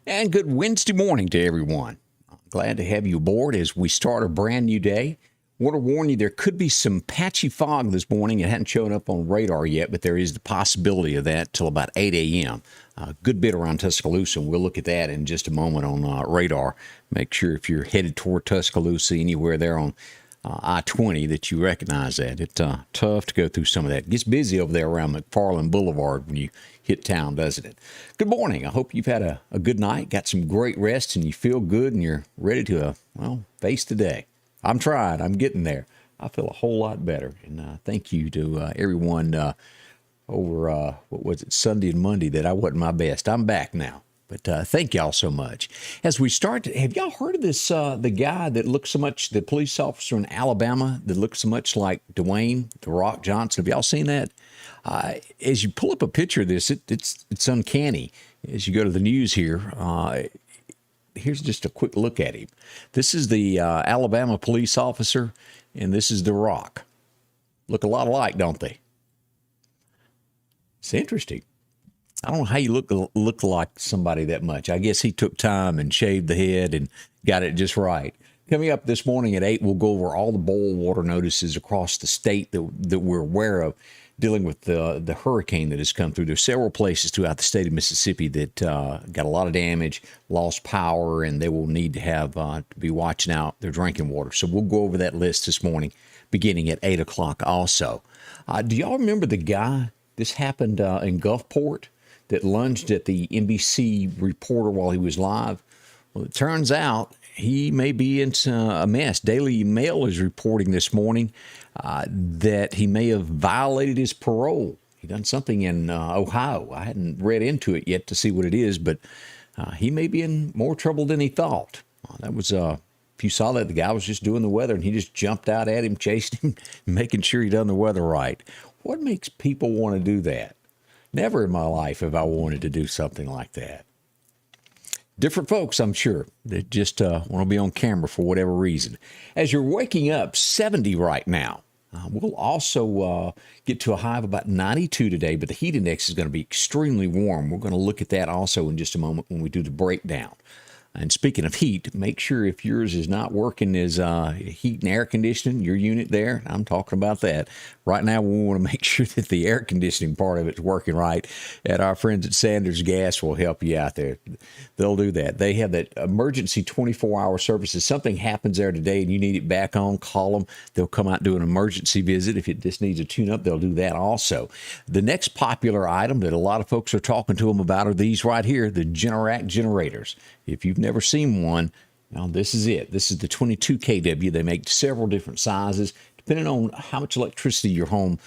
And good Wednesday morning to everyone. I'm glad to have you aboard as we start a brand new day. Want to warn you, there could be some patchy fog this morning. It hadn't shown up on radar yet, but there is the possibility of that till about 8 a.m. A good bit around Tuscaloosa, and we'll look at that in just a moment on radar. Make sure if you're headed toward Tuscaloosa, anywhere there on I-20, that you recognize that. It's tough to go through some of that. It gets busy over there around McFarland Boulevard when you hit town, doesn't it? Good morning. I hope you've had a good night, got some great rest, and you feel good, and you're ready to, face the day. I'm trying. I'm getting there. I feel a whole lot better. And thank you to everyone over, Sunday and Monday that I wasn't my best. I'm back now. But thank y'all so much. As we start, have y'all heard of this, the guy that looks so much, the police officer in Alabama that looks so much like Dwayne "The Rock" Johnson? Have y'all seen that? As you pull up a picture of this, it's uncanny. As you go to the news here, here's just a quick look at him. This is the Alabama police officer, and this is The Rock. Look a lot alike, don't they? It's interesting. I don't know how you look like somebody that much. I guess he took time and shaved the head and got it just right. Coming up this morning at 8, we'll go over all the boil water notices across the state that we're aware of dealing with the hurricane that has come through. There's several places throughout the state of Mississippi that got a lot of damage, lost power, and they will need to have to be watching out their drinking water. So we'll go over that list this morning beginning at 8 o'clock also. Do y'all remember the guy? This happened in Gulfport, that lunged at the NBC reporter while he was live. Well, it turns out he may be into a mess. Daily Mail is reporting this morning that he may have violated his parole. He done something in Ohio. I hadn't read into it yet to see what it is, but he may be in more trouble than he thought. That was, if you saw that, the guy was just doing the weather, and he just jumped out at him, chased him, making sure he done the weather right. What makes people want to do that? Never in my life have I wanted to do something like that. Different folks, I'm sure, that just want to be on camera for whatever reason. As you're waking up, 70 right now. We'll also get to a high of about 92 today, but the heat index is going to be extremely warm. We're going to look at that also in just a moment when we do the breakdown. And speaking of heat, make sure if yours is not working as heat and air conditioning, your unit there, I'm talking about that. Right now, we want to make sure that the air conditioning part of it's working right. And our friends at Sanders Gas will help you out there. They'll do that. They have that emergency 24-hour service. If something happens there today and you need it back on, call them. They'll come out and do an emergency visit. If it just needs a tune-up, they'll do that also. The next popular item that a lot of folks are talking to them about are these right here, the Generac generators. If you've never seen one, now this is it. This is the 22 kW. They make several different sizes, depending on how much electricity your home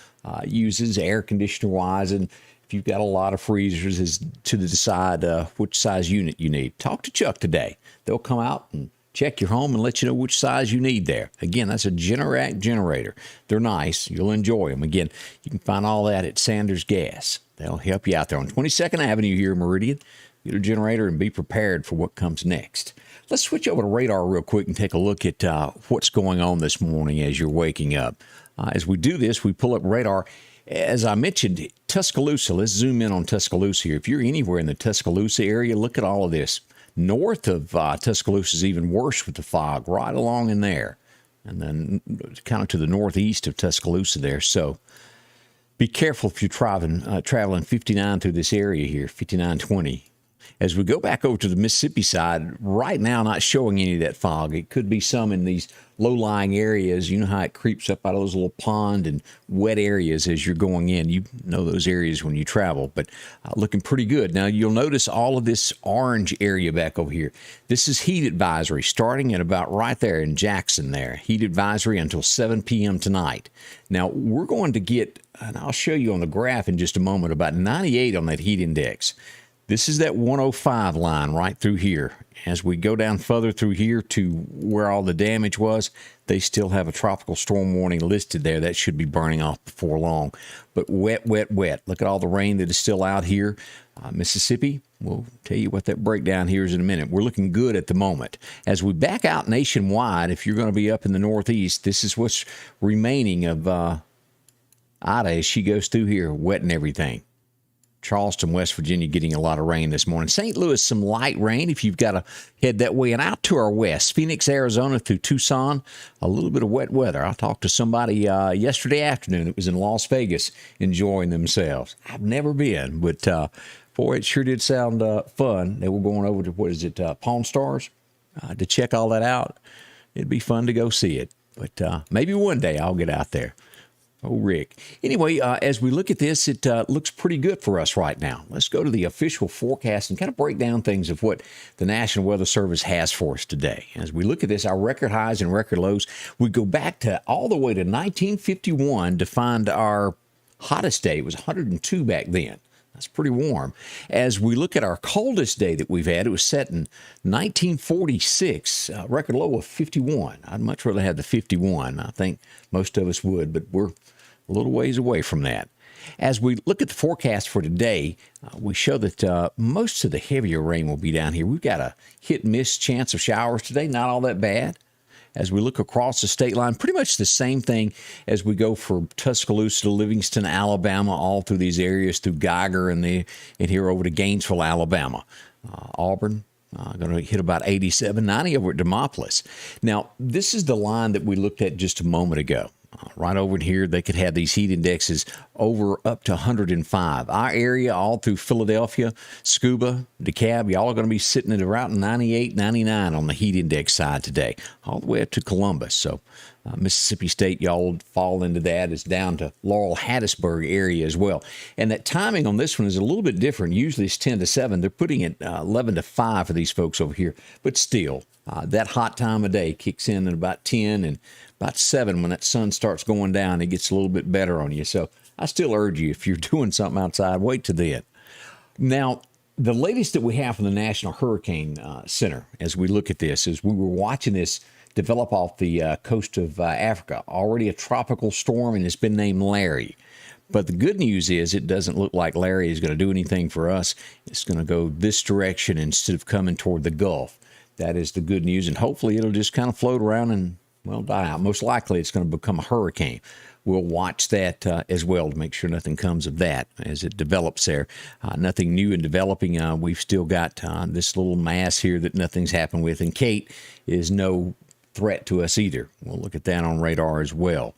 uses, air conditioner-wise, and if you've got a lot of freezers, is to decide which size unit you need. Talk to Chuck today. They'll come out and check your home and let you know which size you need there. Again, that's a Generac generator. They're nice. You'll enjoy them. Again, you can find all that at Sanders Gas. They'll help you out there on 22nd Avenue here in Meridian. Get a generator and be prepared for what comes next. Let's switch over to radar real quick and take a look at what's going on this morning as you're waking up. As we do this, we pull up radar. As I mentioned, Tuscaloosa, let's zoom in on Tuscaloosa here. If you're anywhere in the Tuscaloosa area, look at all of this. North of Tuscaloosa is even worse with the fog, right along in there. And then kind of to the northeast of Tuscaloosa there. So be careful if you're traveling 59 through this area here, 5920. As we go back over to the Mississippi side, right now not showing any of that fog. It could be some in these low-lying areas. You know how it creeps up out of those little pond and wet areas as you're going in. You know those areas when you travel, but looking pretty good. Now, you'll notice all of this orange area back over here. This is heat advisory starting at about right there in Jackson there. Heat advisory until 7 p.m. tonight. Now, we're going to get, and I'll show you on the graph in just a moment, about 98 on that heat index. This is that 105 line right through here. As we go down further through here to where all the damage was, they still have a tropical storm warning listed there. That should be burning off before long. But wet, wet, wet. Look at all the rain that is still out here. Mississippi, we'll tell you what that breakdown here is in a minute. We're looking good at the moment. As we back out nationwide, if you're going to be up in the Northeast, this is what's remaining of Ida as she goes through here, wetting everything. Charleston, West Virginia, getting a lot of rain this morning. St. Louis, some light rain if you've got to head that way. And out to our west, Phoenix, Arizona through Tucson, a little bit of wet weather. I talked to somebody yesterday afternoon that was in Las Vegas enjoying themselves. I've never been, but boy, it sure did sound fun. They were going over to, Pawn Stars to check all that out. It'd be fun to go see it. But maybe one day I'll get out there. Oh, Rick. Anyway, as we look at this, it looks pretty good for us right now. Let's go to the official forecast and kind of break down things of what the National Weather Service has for us today. As we look at this, our record highs and record lows, we go back to all the way to 1951 to find our hottest day. It was 102 back then. That's pretty warm. As we look at our coldest day that we've had, it was set in 1946, record low of 51. I'd much rather have the 51. I think most of us would, but we're a little ways away from that. As we look at the forecast for today, we show that most of the heavier rain will be down here. We've got a hit-miss chance of showers today, not all that bad. As we look across the state line, pretty much the same thing as we go from Tuscaloosa to Livingston, Alabama, all through these areas, through Geiger and here over to Gainesville, Alabama. Auburn, going to hit about 87, 90 over at Demopolis. Now, this is the line that we looked at just a moment ago. Right over here, they could have these heat indexes over up to 105. Our area, all through Philadelphia, Scuba, DeKalb, y'all are going to be sitting at around 98, 99 on the heat index side today, all the way up to Columbus. So Mississippi State, y'all fall into that. It's down to Laurel, Hattiesburg area as well. And that timing on this one is a little bit different. Usually it's 10 to 7. They're putting it 11 to 5 for these folks over here. But still, that hot time of day kicks in at about 10 and about 7 when that sun starts going down. It gets a little bit better on you. So I still urge you, if you're doing something outside, wait till then. Now, the latest that we have from the National Hurricane Center, as we look at this, is we were watching this develop off the coast of Africa. Already a tropical storm, and it's been named Larry. But the good news is it doesn't look like Larry is going to do anything for us. It's going to go this direction instead of coming toward the Gulf. That is the good news, and hopefully it'll just kind of float around and, well, die out. Most likely it's going to become a hurricane. We'll watch that as well to make sure nothing comes of that as it develops there. Nothing new in developing. We've still got this little mass here that nothing's happened with, and Kate is no threat to us either. We'll look at that on radar as well.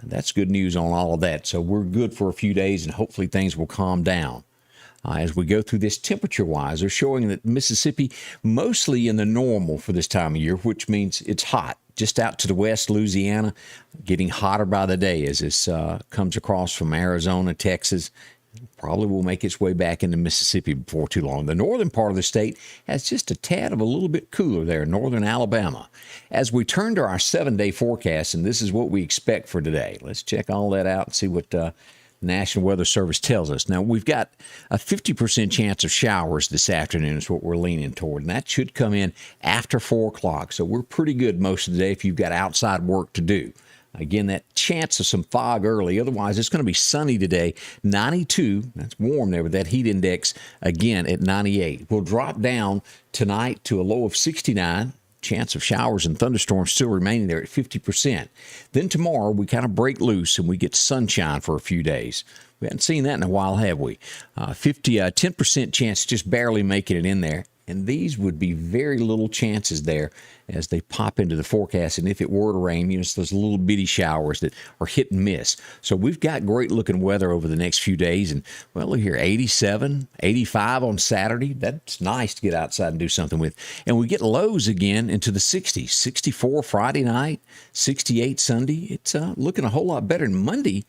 That's good news on all of that. So we're good for a few days, and hopefully things will calm down. As we go through this temperature-wise, they're showing that Mississippi mostly in the normal for this time of year, which means it's hot. Just out to the west, Louisiana, getting hotter by the day as this comes across from Arizona, Texas. Probably will make its way back into Mississippi before too long. The northern part of the state has just a tad of a little bit cooler there, northern Alabama. As we turn to our 7-day forecast, and this is what we expect for today. Let's check all that out and see what National Weather Service tells us. Now, we've got a 50% chance of showers this afternoon is what we're leaning toward, and that should come in after 4 o'clock. So we're pretty good most of the day if you've got outside work to do. Again, that chance of some fog early. Otherwise, it's going to be sunny today. 92, that's warm there with that heat index, again, at 98. We'll drop down tonight to a low of 69. Chance of showers and thunderstorms still remaining there at 50%. Then tomorrow, we kind of break loose and we get sunshine for a few days. We haven't seen that in a while, have we? 10% chance just barely making it in there. And these would be very little chances there as they pop into the forecast. And if it were to rain, it's those little bitty showers that are hit and miss. So we've got great looking weather over the next few days. And, well, look here, 87, 85 on Saturday. That's nice to get outside and do something with. And we get lows again into the 60s. 64 Friday night, 68 Sunday. It's looking a whole lot better than Monday.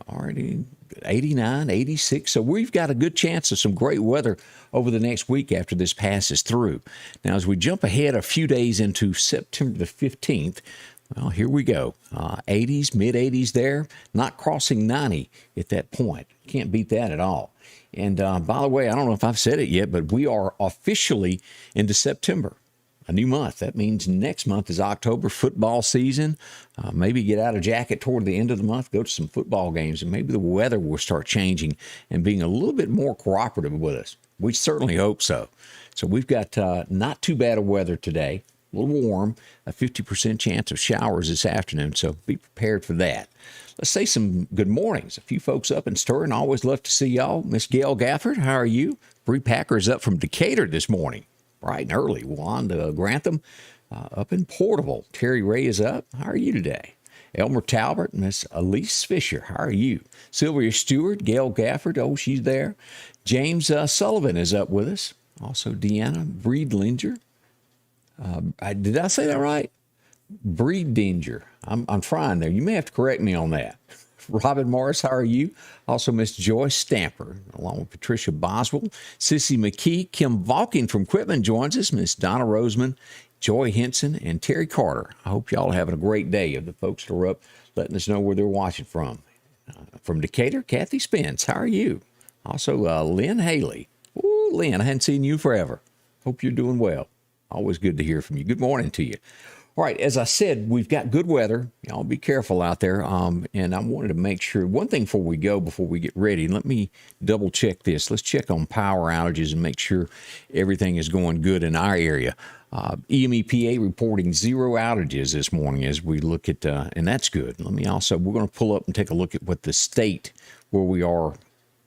Already 89, 86. So we've got a good chance of some great weather over the next week after this passes through. Now, as we jump ahead a few days into September the 15th, well, here we go. 80s, mid-80s there, not crossing 90 at that point. Can't beat that at all. And by the way, I don't know if I've said it yet, but we are officially into September. A new month. That means next month is October football season. Maybe get out a jacket toward the end of the month, go to some football games, and maybe the weather will start changing and being a little bit more cooperative with us. We certainly hope so. So we've got not too bad of weather today. a little warm, a 50% chance of showers this afternoon, so be prepared for that. Let's say some good mornings. A few folks up and stirring. Always love to see y'all. Miss Gail Gafford, how are you? Bree Packer is up from Decatur this morning, bright and early. Wanda Grantham up in Portable. Terry Ray is up. How are you today? Elmer Talbert, Miss Elise Fisher, how are you? Sylvia Stewart, Gail Gafford, oh, she's there. James Sullivan is up with us. Also, Deanna Breedlinger. Did I say that right? Breedinger. I'm trying there. You may have to correct me on that. Robin Morris, how are you? Also, Miss Joyce Stamper, along with Patricia Boswell. Sissy McKee, Kim Valking from Quitman joins us. Miss Donna Roseman, Joy Henson, and Terry Carter. I hope y'all are having a great day. Of the folks that are up, letting us know where they're watching from. From Decatur, Kathy Spence, how are you? Also, Lynn Haley. Ooh, Lynn, I hadn't seen you forever. Hope you're doing well. Always good to hear from you. Good morning to you. All right, as I said, we've got good weather. Y'all be careful out there. And I wanted to make sure, one thing before we get ready, let me double check this. Let's check on power outages and make sure everything is going good in our area. EMEPA reporting 0 outages this morning as we look at, and that's good. We're going to pull up and take a look at what the state, where we are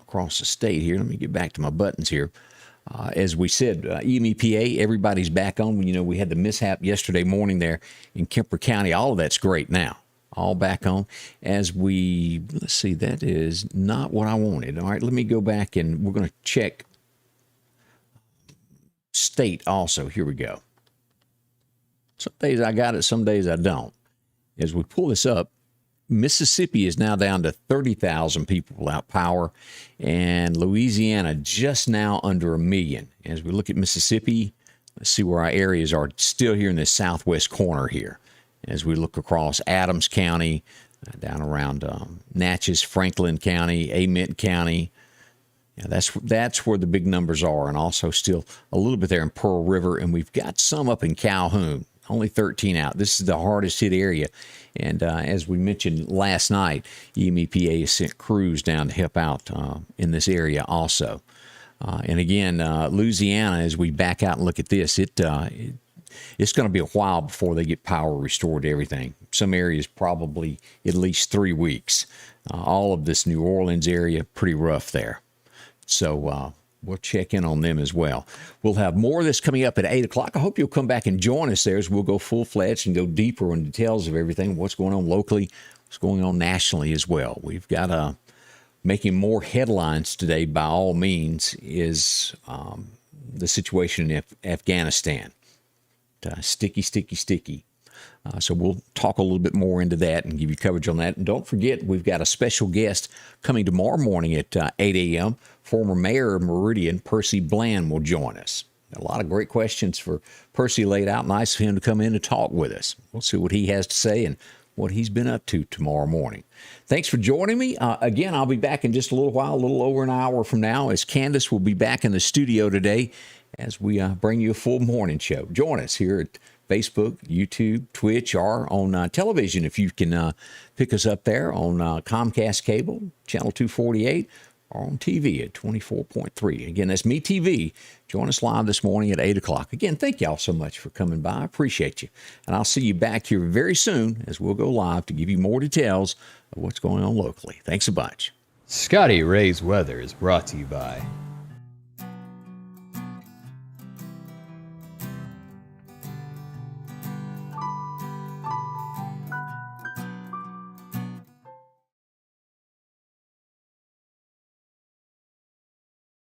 across the state here. Let me get back to my buttons here. As we said, EMEPA, everybody's back on. You know, we had the mishap yesterday morning there in Kemper County. All of that's great now. All back on. Let's see, that is not what I wanted. All right, let me go back and we're going to check state also. Here we go. Some days I got it, some days I don't. As we pull this up, Mississippi is now down to 30,000 people without power, and Louisiana just now under 1 million. As we look at Mississippi, let's see where our areas are still here in this southwest corner here. As we look across Adams County, down around Natchez, Franklin County, Amite County. Yeah, that's where the big numbers are, and also still a little bit there in Pearl River, and we've got some up in Calhoun. Only 13 out. This is the hardest hit area. And as we mentioned last night, EMEPA has sent crews down to help out in this area also. And again, Louisiana, as we back out and look at this, it's going to be a while before they get power restored to everything. Some areas probably at least 3 weeks. All of this New Orleans area, pretty rough there. So we'll check in on them as well. We'll have more of this coming up at 8 o'clock. I hope you'll come back and join us there as we'll go full-fledged and go deeper in details of everything, what's going on locally, what's going on nationally as well. We've got making more headlines today, by all means, is the situation in Afghanistan. Sticky. So we'll talk a little bit more into that and give you coverage on that. And don't forget, we've got a special guest coming tomorrow morning at 8 a.m. Former Mayor of Meridian, Percy Bland, will join us. A lot of great questions for Percy laid out. Nice for him to come in and talk with us. We'll see what he has to say and what he's been up to tomorrow morning. Thanks for joining me. Again, I'll be back in just a little while, a little over an hour from now, as Candace will be back in the studio today as we bring you a full morning show. Join us here at Facebook, YouTube, Twitch, or on television if you can pick us up there on Comcast Cable, Channel 248, or on TV at 24.3. Again, that's MeTV. Join us live this morning at 8 o'clock. Again, thank y'all so much for coming by. I appreciate you. And I'll see you back here very soon as we'll go live to give you more details of what's going on locally. Thanks a bunch. Scotty Ray's Weather is brought to you by